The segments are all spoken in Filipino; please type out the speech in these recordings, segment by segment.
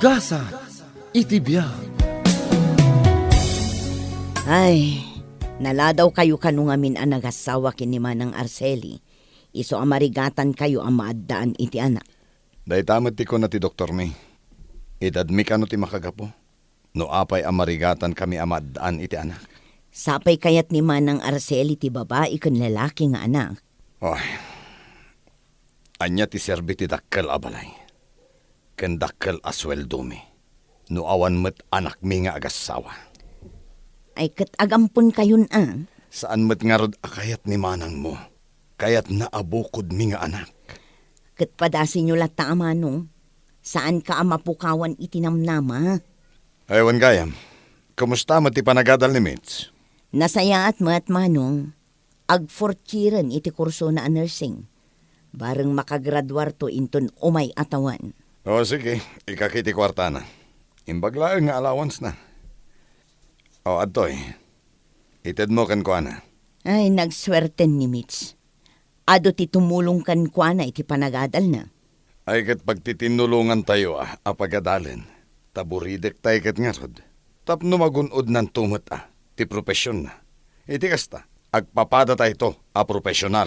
Gasa, itibiyag. Ay, naladaw kayo kanungamin ang nagasawa kini Manang Arceli. Iso amarigatan kayo ang maaddaan iti anak. Day tamat ti ko na ti Dr. May. Idadmi ka no ti makagapo. No apay amarigatan kami amaddaan iti anak. Sapay kayat ni Manang Arceli ti babae kan lalaki nga anak. Oy, anya ti serbi ti dakkel abalay. Ken dakkel asweldo mi. No awan met anak mi nga agasawa. Ay kat agampon kayon ang. Saan met nga rod akayat ni manang mo? Kayat naabukod mi nga anak. Kat padasin nyo lata amano. Saan ka amapukawan itinamnama? Aywan gayam, kumusta mo ti panagadal ni Mitch? Nasaya at mat manong. Agfortiran iti kurso na nursing. Bareng makagradwar to inton umay atawan. O sige, ikakiti kwarta na. Imbaglaan nga allowance na. O adtoy, ited mo kan kuana. Ay, nagswerten ni Mitch. Ado ti tumulong kan kuana iti panagadal na. Ay kat pagtitinulungan tayo apagadalin. Taburidek tayo kat nga rod. Tapno magunod ng tumot ti profesyon na. Iti kasta, agpapada tayo to profesional.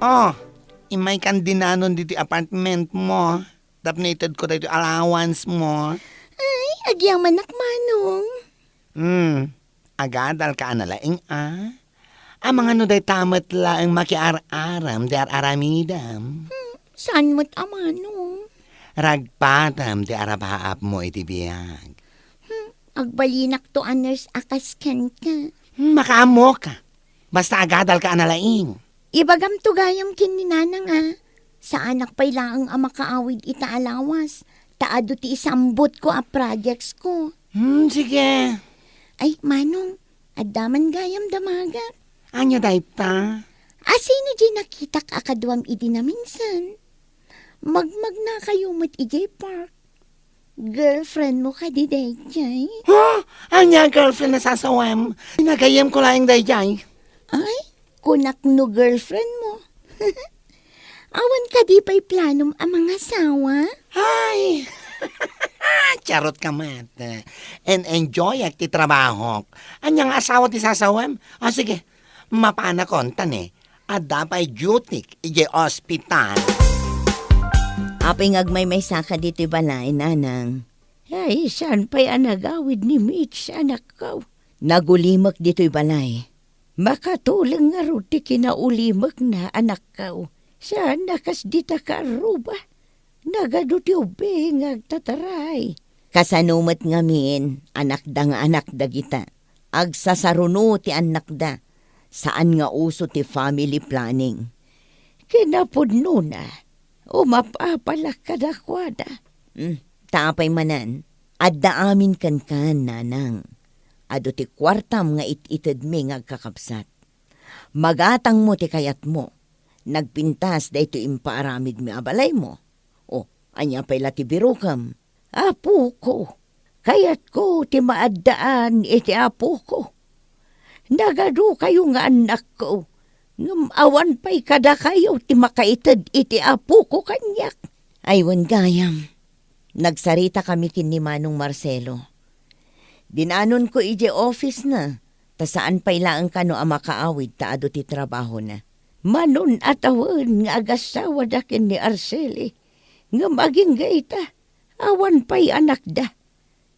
Oh, imay kan dinanon diti apartment mo. Tapnated ko tayo allowance mo. Ay, agyang manak manong. Agadal ka analaing Ang mga no day tamat lang makiar-aram di aramidam. Saan mo't amanong? Ragpatam di arabaap mo iti biyag. Agbalinak to aners akasken ka. Makaamo ka. Basta agadal ka analaing. Ibagam to gayam kininanang Sa anak pa'y laang makaawid ita alawas. Taado ti isambot ko projects ko. Sige. Ay, manong, addaman gayam damaga. Anya day ta? Sino di nakitak akadwam idi na minsan? Magmag na kayo mat ijay park. Girlfriend mo ka di day jay? Anya girlfriend na sasawam. Pinagayam ko lang day jay. Ay, kunak no girlfriend mo. Awan ka di pa'y planom ang mga asawa? Ay! Charot ka mat. And enjoy ti trabaho. Anyang asawa ti sasawam? O sige, mapana kontan Adda pa'y duty ije ospital. Aping agmay saka dito balay, nanang. Ay, saan pa'y anagawid ni Mitch, anak ko? Nagulimak dito'y balay. Makatulang nga ruti kinaulimak na anak ko. Saan nakas dita ka aruba? Nagaduti ubing agtataray. Kasanumat ngamin, anak da nga anak da kita. Agsasaruno ti anak da. Saan nga uso ti family planning. Kinapudno na. Umapapalak kadakwada. Tapay manan. Adda amin kan nanang. Ado ti kwartam nga it-ited mi nga kakapsat. Magatang mo ti kayat mo. Nagpintas da ito impaaramid mi abalay mo. Anya pa'y latibiro kam. Apo ko. Kayat ko ti maaddaan iti apo ko. Nagado kayo nga anak ko. Ngamawan pa'y kada kayo ti makaitad iti apo ko kanyak. Aywan gayam. Nagsarita kami kin ni Manong Marcelo. Dinanon ko ije office na. Ta saan pa'y laang kano ang makaawid taado ti trabaho na. Manon atawan nga agasawa dakin ni Arceli. Nga maging gaita, awan pa'y anak da.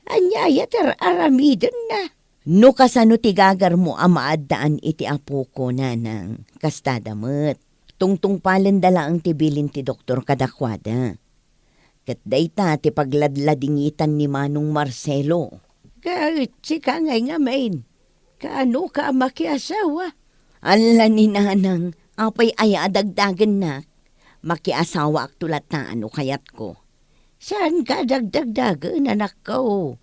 Anyaya aramidan na. No kasano tigagar mo amaaddaan iti apo ko nanang kastadamet. Tungtung palendala ang tibilin ti doktor kadakwada. Kat dayta ti pagladladingitan ni Manong Marcelo. Kahit si kangay nga main, kaano ka makiasawa? Ala ni nanang, apay aya dagdagan na. Makiasawa ak tulat na kayat ko. Saan ka dagdagdagan, anak ko?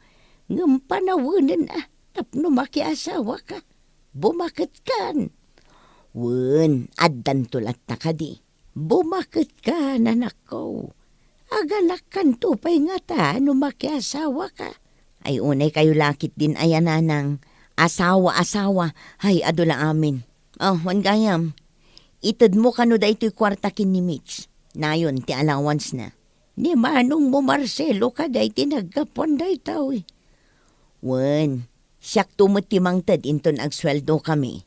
Ngam panawunan tapno makiasawa ka. Bumakit kan. Wen, addan tulat na ka di. Bumakit ka, anak ko. Aganak kan tupay nga ta, makiasawa ka. Ay unay kayo lakit din ayananang. Asawa, hay adula amin. Wan gayam. Itad mo kano da ito'y kwarta kin ni Mitch. Nayon, ti allowance na. Ni manong mo Marcelo kaday tinagkapon day tao eh. Wen, siyak tumutimang tad inton agsweldo kami.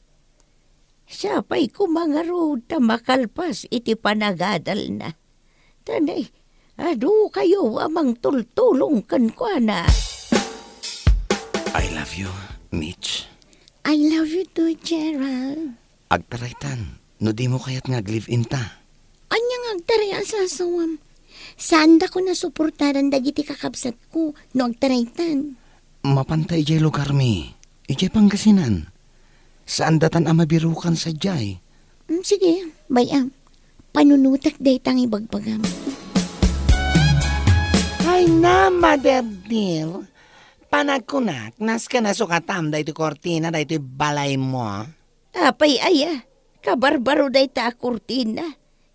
Siya pa'y kumangarod ta makalpas iti panagadal na. Tanay, adu kayo amang tultulong kan kwa na. I love you, Mitch. I love you too, Gerald. Agtaraytan, no di mo kaya't nag-live-in ta. Anyang agtaray ang sasawam. Saan da ko nasuportaran dagiti kakabsat ko no agtaraytan? Mapantay jay lugar mi. Ijay Pangasinan. Saan datan ang mabirukan sa jay? Sige, bayam. Panunutak day tang ibagbagam. Ay na, mother dear. Panagkunak, nas ka na sukatam da iti kortina da iti balay mo. Apay aya, kabarbaro day ta kurtina.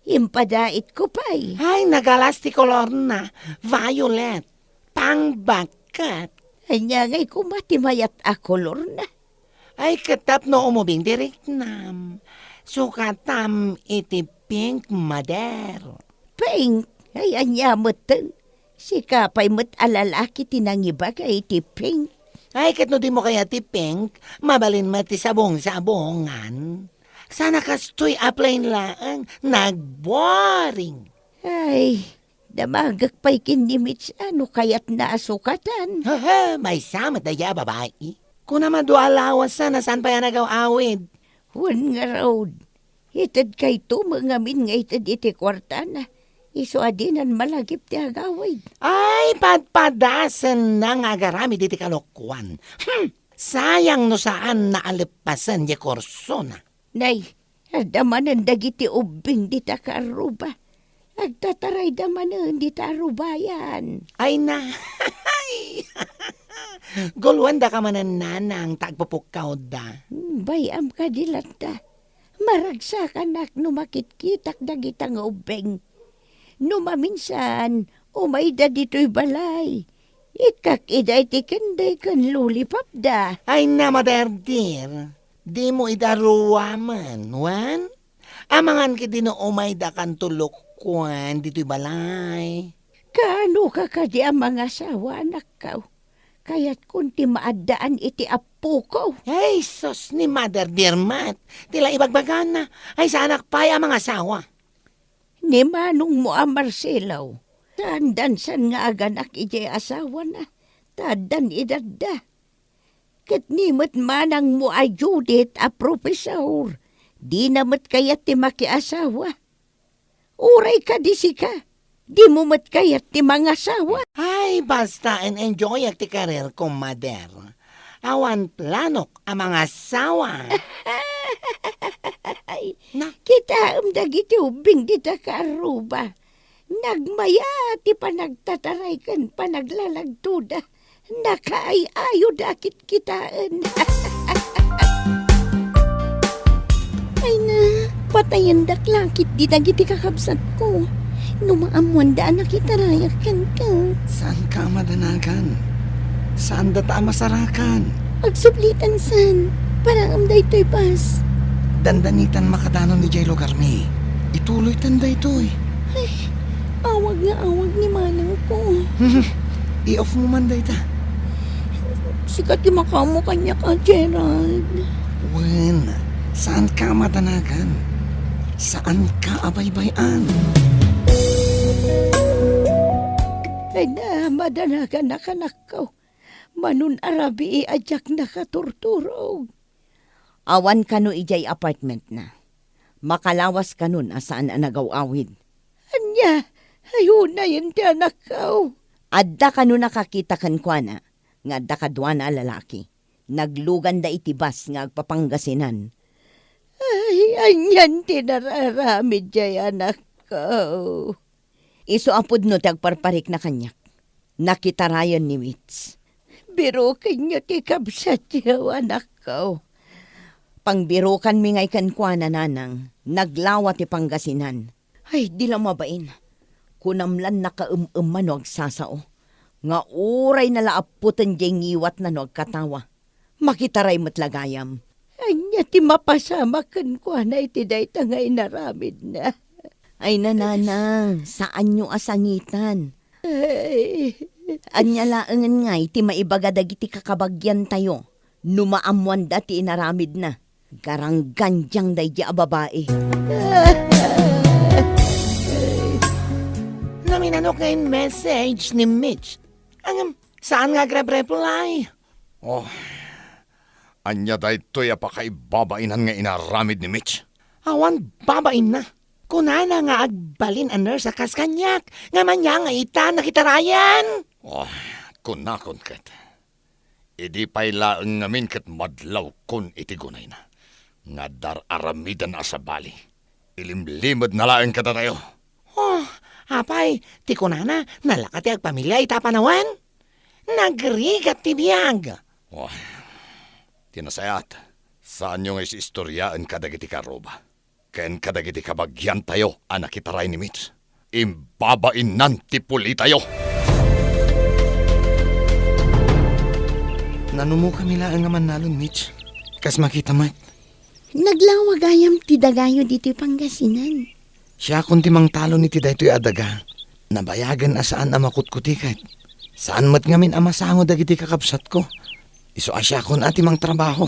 Impadait ko pa'y. Ay, nagalasti kolor na. Violet. Pangbakat. Anya ngay kumatimayat a kolor na. Ay, katap no umubing direct nam. Sukatam iti pink mother. Pink, ay anya matan. Si kapay mat alalaki tinangibagay iti pink. Ay, kat no di mo kaya ti pink, mabalin mati sabong-sabongan. Sana kastoy apply laang, nagboring. Ay, damagak pa'y kinimits ano kaya't naasukatan. Haha, may samat na ya babae. Kung naman dualawas sana, saan pa yan nagaw-awid? Huwag nga road. Itad kay tumangamin nga itad iti kwartana. Iso adinan malagip ti agawid. Ay, padpadasan na nga garami diti kalokwan. Sayang no saan naalipasan ya korsona. Nay, adamanan dagiti ubing di ta karuba. Agtataray damanan di ta arubayan. Ay na, gulwan da ka manan nanang tagpupukaw da. Bayam ka dilata. Maragsak anak no makitkitak dagitang ubing. No maminsan, umay da dito'y balay. Ikak iday ti kenday kan lulipap da. Ay na, mother dear, di mo idaruwaman, wan? Amangan ki di no umay da kan tulukwan dito'y balay. Kaano ka kadi ang mga asawa anak ka? Kaya't kunti maadaan iti apo ko. Ay, sos ni mother dear mat, tila ibagbagan na. Ay, sa anak pa'y ang mga asawa. Ni manong mo ang Marcelo. Tandan san nga aganak iti asawa na. Tadan idadda. Kat nimot manang mo ay Judith a profesor. Di namat kayat ti makiasawa. Uray ka di sika. Di mo mat kayat ti mga asawa. Ay, basta and enjoy at ti karir ko, mother. Awan planok ang mga asawa. Ay, Na, kita dagiti ubing di ta karuba. Nagmaya ti panagtataray kan panaglalagtuda. Nakaay-ayo dakit kitaan. Ay na, patayan daklakit di dagiti kakabsat ko. Numaamuan da nakita rayakan ka. saan ka madanagan? Saan data masarakan? Agsublitan san, parang amday to'y bas. Dandanitan makadanon ni Jay Lugarmi. Ituloy tanda ito'y. Awag nga awag ni manang ko. I-off mo man da ita. Sikat yung makamo kanya ka, Gerald. Wen, saan ka madanagan? Saan ka abaybayan? Ay na, madanagan na kanak ko. Manun arabi iadyak na katurturog. Awan kano ijay apartment na. Makalawas kanun asaan ang nagaw-awid. Anya, ayun na yun ti anak ko. Adda kano nakakita kan kwa na, nga adda kadwa na lalaki. Naglugan da itibas nga agpapanggasinan. Ay, anyan ti nararamid jay anak ko. Iso apod no ti agparparik na kanyak. Nakitarayan ni Mitz. Biro kanyo ti kabsat yaw anak ko. Pangbirokan mi ngay kankwa na nanang, naglawa ti Pangasinan. Ay, di lang mabain. Kunamlan nakaumman no agsasao. Nga uray na laaputan diyang ngiwat na no agkatawa. Makitaray matlagayam. Anya ti mapasama kankwa na iti day tangay naramid na. Ay nananang, saan nyo asangitan? Anya laangan nga, iti maibaga dagiti kakabagyan tayo. Numaamuan dati inaramid na. Garang ganjang day di babae. Naminanok nga yung message ni Mitch. Saan nga grab-reply? Oh, anya da ito'y apakaibabainan nga inaramid ni Mitch. Awan babain na. Kunana nga agbalin a nurse akas kanyak. Nga manya nga ita nakitarayan. Oh, kunakon kat. Idi pa'y laang ngamin kat madlaw kun iti gunay na. Nga dar aramidan asa bali. Ilimlimad na laang kata tayo. Oh, apay, ti kunana, nalakati ag pamilya ita panawan. Nagrigat ti biyag. Oh, tinasayat. Saan nyo nga isistoryaan kadagiti karoba? Ken kadagiti kabagyan tayo, anak itaray ni Mitch. Imbabain nan ti puli tayo. Nanumo kami lang nga manalon, Mitch. Kas makita mat. Naglawagayam ti dagayo dito Pangasinan. Siya kundi mang talo ni ti daytoy adaga. Nabayagan asaan amakut-kutikat. Saan mat ngamin amasango dagiti kakabsat ko. Iso asya kon ati mang trabaho.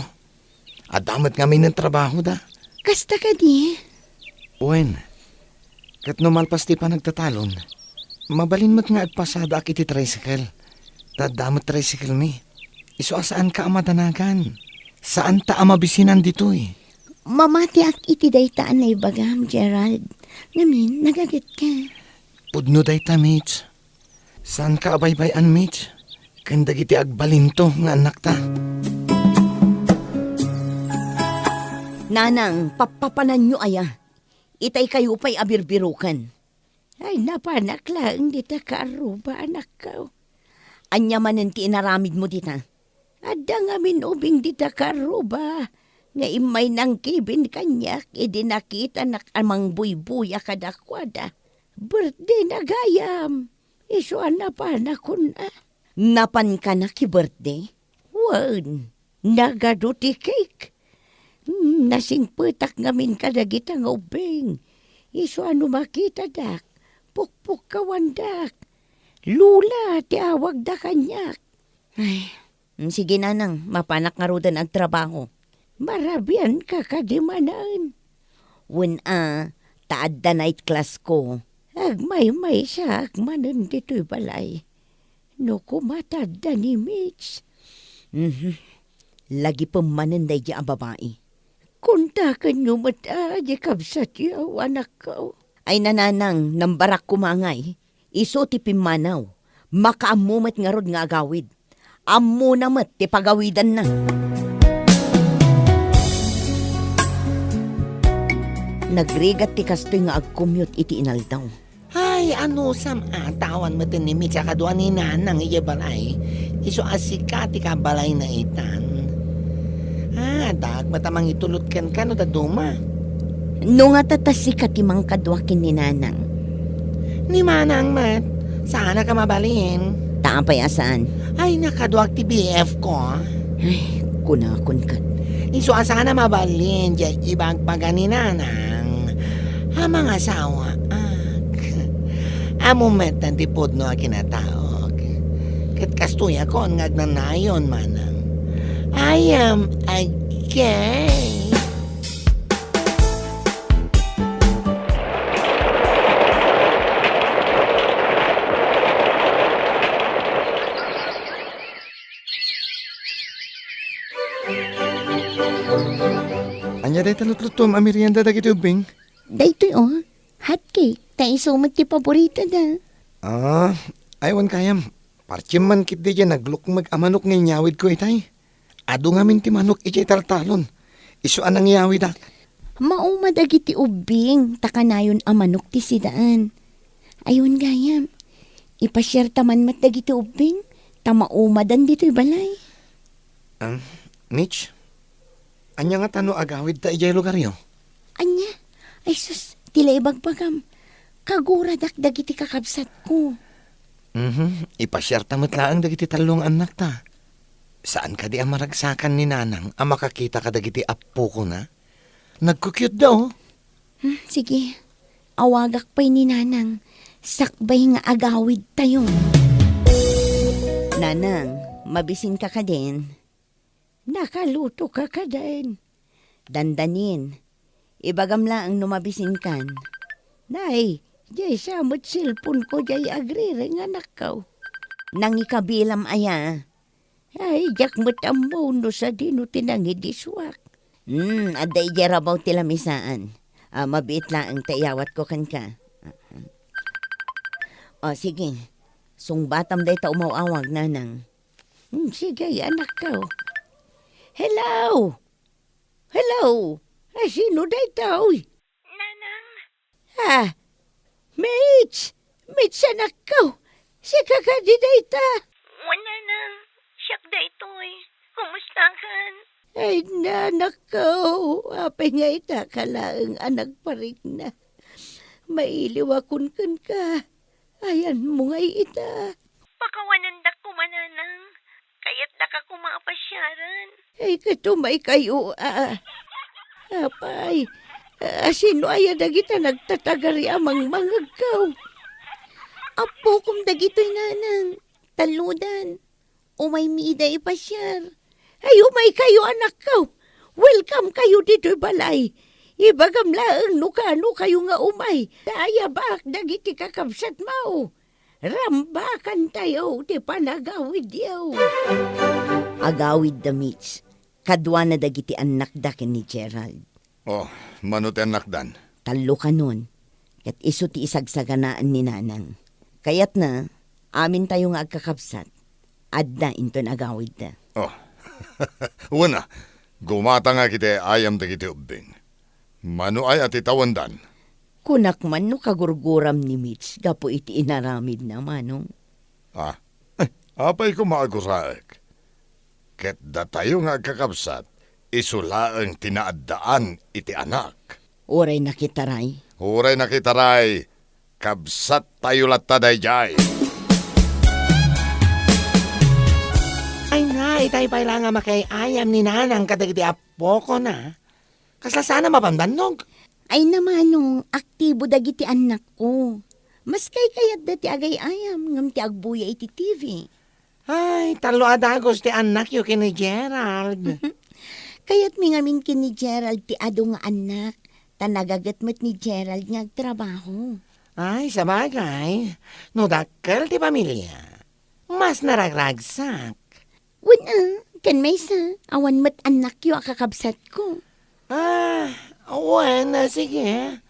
Adamat ngamin ng trabaho da. Kasta ka di? Uwen, kat numalpas ti pa nagtatalon. Mabalin mo't nga agpasada ak iti tricycle. Tadamot tricycle mi. Iso asaan ka amadanagan. Saan ta amabisinan ditoy? Mamati ak iti daytaan na ibagam, Gerald. Namin, nagagat ka. Pudno day ta, Mitch. Saan ka abaybayan, Mitch? Kandag iti agbalinto nga anak ta. Nanang, papapanan nyo aya. Itay kayo pa'y abirbirukan. Ay, napanak lang, di ta kaaruba, anak ka. Anya manen ti inaramid mo dita. Ada nga minubing di ta kaaruba. Nga imay nang kibin kanyak, idinakita nak amang buybuya kadakwada. Birthday na gayam. Iso napanak ko na. Napan ka na ki birthday? Wan, nagaduti cake. Nasingputak ngamin kadagita nga ubing. Iso makita dak. Pukpuk kawandak. Lula, tiawag da kanyak. Ay, sige nanang, mapanak nga rodan ang trabaho. Marabian ka kadimanan. When taad da night class ko. Agmay-may siya agmanan dito'y balay. No kumatad da ni Mitch. Lagi pamanan day di ang babae. Kuntakan nyo mata, di kabsat yaw, anak ko. Ay nananang, nambarak kumangay. Iso ti pimanaw. Makaamumat nga rod nga agawid. Ammo namat ti pagawidan na. Nagrigat ti kastoy nga agkumyot iti inaldaw. Ay, ano sam tawan mo ni Mitch akadwa ni nanang iya balay. Iso asikati ka balay na itan. Dag matamang itulot kan no da duma. No nga tatasikat imang kadwakin ni nanang. Ni manang mat, sana ka mabalin. Taapay asaan? Ay, nakadwag ti BF ko. Ay, kunakon kat. Iso asana mabalin, di ibagbaga ni nanang. Hamang asawa, amo metan ti podno a kinataog. Kat kastuya ko ang ngagnanayon manang. I am a gay. Anya day talutlutom a merienda dagiti ubing? Daytoy hot cake. Tayo sumag ti paborito da. Aywan kayam. Parchim man kit di dyan naglukmag amanok ngay nyawid ko itay. Ado ngamin ti manok iti taltalon. Iso anang nyawid ak. Maumadag iti ubing. Takanayon amanok ti sidaan. Ayun gayam. Ipasyar taman matdag iti ubing. Tamaumadan dito'y balay. Mitch, anya nga tano agawid ta ijay lugar yo? Anya? Ay sus, tila ibagbagam. Kaguradak dagiti kakabsat ko. Ipasyar tamat laang dagiti talong anak ta. Saan ka di ang maragsakan ni nanang ang makakita ka dagiti apo ko na? Nagkukyut daw. Sige, awagak pa'y ni Nanang. Sakbay nga agawid tayo. Nanang, mabisin ka din. Nakaluto ka din. Dandanin. Ibagam lang ang numabisin kan. Nay, jay samot cellphone ko jay agrire nga nakaw. Nang ikabilam aya. Ay, jak matamo no sa dino tinangidiswak. Aday jarabaw tilamisaan. Mabiit lang ang tayawat ko kan ka. Sige. Sungbatam day ta umawawag, Nanang. Sige, anak ko. Hello! Hello! Sino day tao? Nanang, Mitch! Mitch, anak ko! Si kakadi day ta! wala nang. Siyak da ito'y. Kumusta kan? Ay, nanak ko! Apay nga ita kalaang anak parik na. Mailiwakon ka. Ayan mo nga ita. Pakawanan da ko mananang. Kaya't da ka kumapasyaran. Ay, katumay kayo, Apay, sino aya dagita nagtatagari amang mangagaw? Apo kum dagito'y Nanang. Taludan. Umay miida ipasyar. Ay, umay kayo, anak ko. Welcome kayo dito'y balay. Ibagam laang nukano kayo nga umay. Daya bak dagiti kakabsat mo. Rambakan tayo, di panagawid yaw. Agawid da Mitch. Kadwa na dagiti anak dakin ni Gerald. Manot anak dan. Talo ka nun. Kat iso ti isagsaganaan ni Nanang. Kayat na, amin tayo nga agkakabsat. Adda inton agawid da. Una, gumata nga kita ayam dagiti ubing. Mano ay ati tawandan. Kunak man no kagurguram ni Mitch, gapo iti inaramid na manong. Apay ko maaguraek. Ket da tayo nga kakabsat, isulaang tinaaddaan iti anak. Oray nakitaray. Huray nakitaray, kabsat tayo lattaday jay. Ay na, itay pa lang nga makayayam ni Nanang kadagiti apo ko na. Kasla sana mapamdanog. Ay namanong, aktibo dagiti anak ko. Mas kay kayat dati agay ayam, ngam ti agbuya iti TV. Ay, talo adagos ti anak yu kini Gerald. Kayat mi ngamin kini Gerald ti ado nga anak, tanagagatmat ni Gerald nga agtrabaho. Ay, sabagay. No dakkel ti pamilya. Mas naragragsak. Wala, kan may sa, awan mat anak yu akakabsat ko. Sige.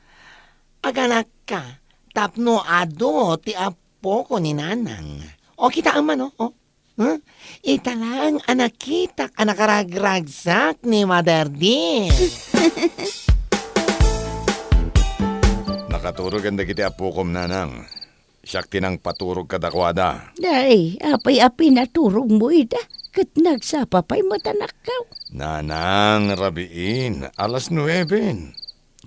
Aganak ka. Tapno ado ti apo ko ni Nanang. O kita aman, o. Huh? Italang anakitak anakaragragsak ni Mother Dear. Nakaturog ang dagiti apukom, Nanang. Siyak tinang paturog kadakwada. Day, apay-apay naturog mo ida, kat nagsapapay matanakaw. Nanang, rabiin, 9:00.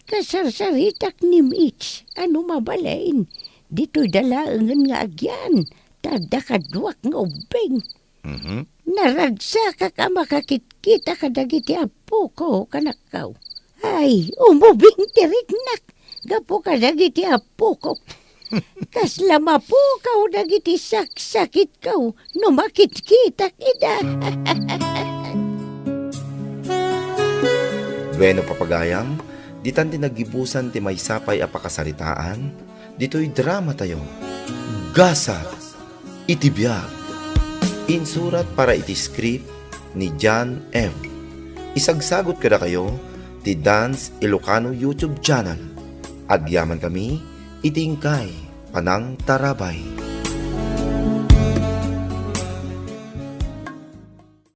Kasarsaritak ni Mitch, ano mabalain, dito'y dalaangan nga agyan, tadakadwak nga ubing. Naragsa ka makakit-kita ka dagiti apo ko kanakaw. Ay, umubing tirignak, gapo ka dagiti apo ko. Kaslama po kaw dagiti saksakit kaw, numakit-kita ida. Bueno papagayam, ditan ti nagibusan ti may sapay a pakasaritaan, dito'y drama tayo. Gasa, iti biyag. Insurat para iti script ni John M. Isagsagot kada kayo ti Dance Ilocano YouTube channel. Agyaman kami, itingkay, panang tarabay.